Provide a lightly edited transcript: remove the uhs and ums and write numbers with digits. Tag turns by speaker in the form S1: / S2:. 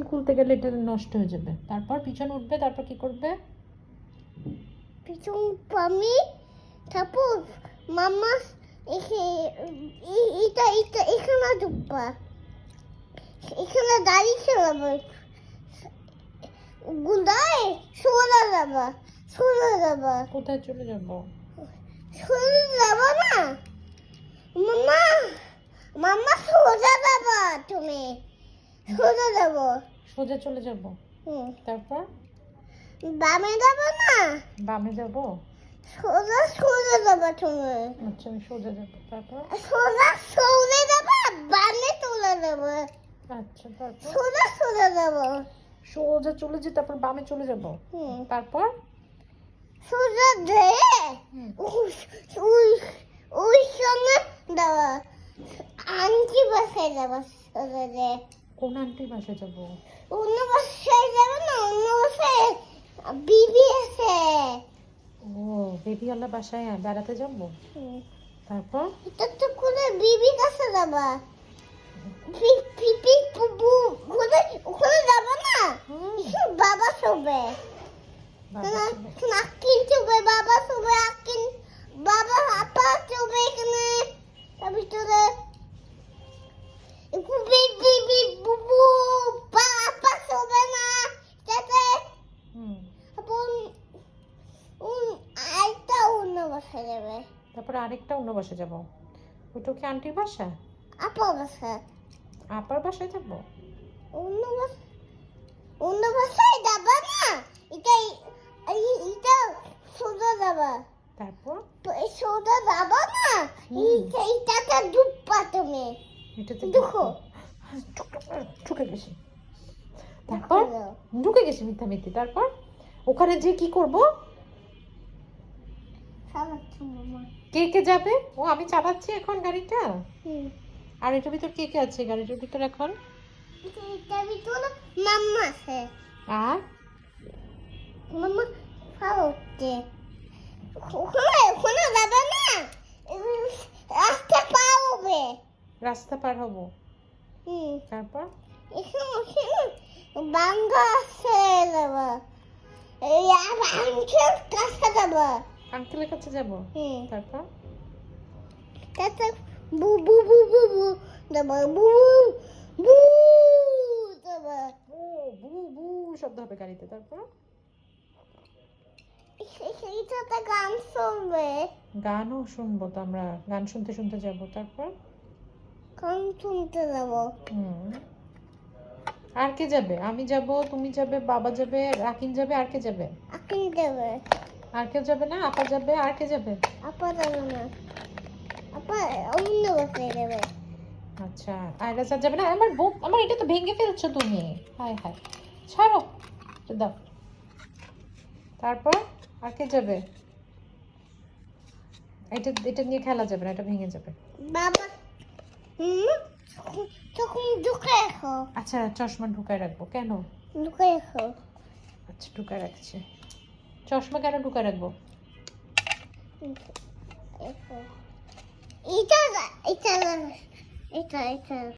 S1: খুলতে গেলে এটা নষ্ট হয়ে যাবে। তারপর পিছন উঠবে, তারপর কি করবে?
S2: পিছন আমি তারপর মাম্মা এটা এটা এখানে ঢুকবা, এখানে দাঁড়িয়ে খেলাবো, গুন্ডায় সোজা যাবা, সোজা যাবা।
S1: কোথায় চলে যাব?
S2: সোজা যাবা না মাম্মা, মাম্মা সোজা যাবা, তুমি সোজা যাবো।
S1: সোজা চলে যাব। তারপর
S2: বামে যাবা না,
S1: বামে যাব।
S2: সোজা সোজা যাবা তুমি।
S1: আচ্ছা আমি সোজা যাব। তারপর
S2: সোজা সোজা যাবা, বামে চলে যাবো।
S1: আচ্ছা তারপর
S2: সোজা সোজা যাবো।
S1: সোজা চলে যে তারপর বামে চলে যাব। তারপর
S2: সোজা ধরে ওই ওই সঙ্গে যাবা, আন্টি বাসায় যাবা। সোজা যে
S1: কোন আন্টির বাসায় যাব?
S2: অন্য বাসায় যাবে না, অন্য বাসায় বিবি আছে।
S1: ও বেবিওয়ালা বাসায় বেড়াতে যাব। তারপর
S2: এটা তো করে বিবি কাছে যাবা, পিপি পুপু ওখানে ওখানে যাবা না, বাবা শোবে। আকিন চুবে, বাবা চুবে, আকিন বাবা আপা চুবে এখানে। তার ভিতরে বিবি বুবু আপা চুবে না যাতে। আপন আইটা অন্য বাসায় যাবে।
S1: তারপর আরেকটা অন্য বাসায় যাব। ওটা কি আন্টির বাসা?
S2: আপা বাসা,
S1: আপার বাসায় যাব।
S2: অন্য বাসায় যাবা না, এটা এটা সোজা যাবা।
S1: তারপর
S2: তো এই সোজা যাবা না, এইটাতে ঢুকবা তুমি।
S1: এটাতে
S2: ঢুকো,
S1: ঢুকে গেছি। তারপর ঢুকে গেছি মিথ্যামিথ্যি। তারপর ওখানে যে কি করব?
S2: চালাচ্ছি মামা।
S1: কে কে যাবে? ও আমি চালাচ্ছি এখন গাড়িটা। আর এটার ভিতর কে কে আছে গাড়িটার ভিতর এখন?
S2: এটার ভিতরে মাম্মা আছে।
S1: আর
S2: মাম্মা খাওয়াচ্ছে। ওখানে ওখানে যাবে না, রাস্তা পার হবে।
S1: রাস্তা পার হব। তারপর
S2: এখানে বাঙ্গা আছে যাবা, এই আর আঙ্কেল কাছে যাবা।
S1: আঙ্কেলের কাছে যাব। তারপর
S2: তাতে বু বু বু বু বু যাবা, বু বু যাবা।
S1: ও বু বু শব্দ হবে গাড়িতে। তারপর
S2: সেইটাতে গান শুনবে।
S1: গানও শুনবো তো আমরা, গান শুনতে শুনতে যাব। তারপর
S2: গান শুনতে যাবো।
S1: আর কে যাবে? আমি যাব, তুমি যাবে, বাবা যাবে, রাকিন যাবে, আর কে যাবে?
S2: আকিন যাবে।
S1: আর কেউ যাবে না? আপা যাবে, আর কে যাবে?
S2: আপা যাবে না, আপা অন্য বাসায় যাবে।
S1: আচ্ছা আয়রা স্যার যাবে না? আমার আমার এটা তো ভেঙে ফেলছো তুমি। হায় হায়, ছাড়ো এটা দাও। তারপর আর কে যাবে? এটা এটা নিয়ে খেলা যাবে না, এটা ভেঙে যাবে।
S2: বাবা তখন ঢুকে রাখো।
S1: আচ্ছা চশমা ঢুকায় রাখবো। কেন?
S2: ঢুকে রাখো।
S1: আচ্ছা ঢুকায় রাখছি। চশমা কেন ঢুকায় রাখবো?
S2: এটা এটা এটা এটা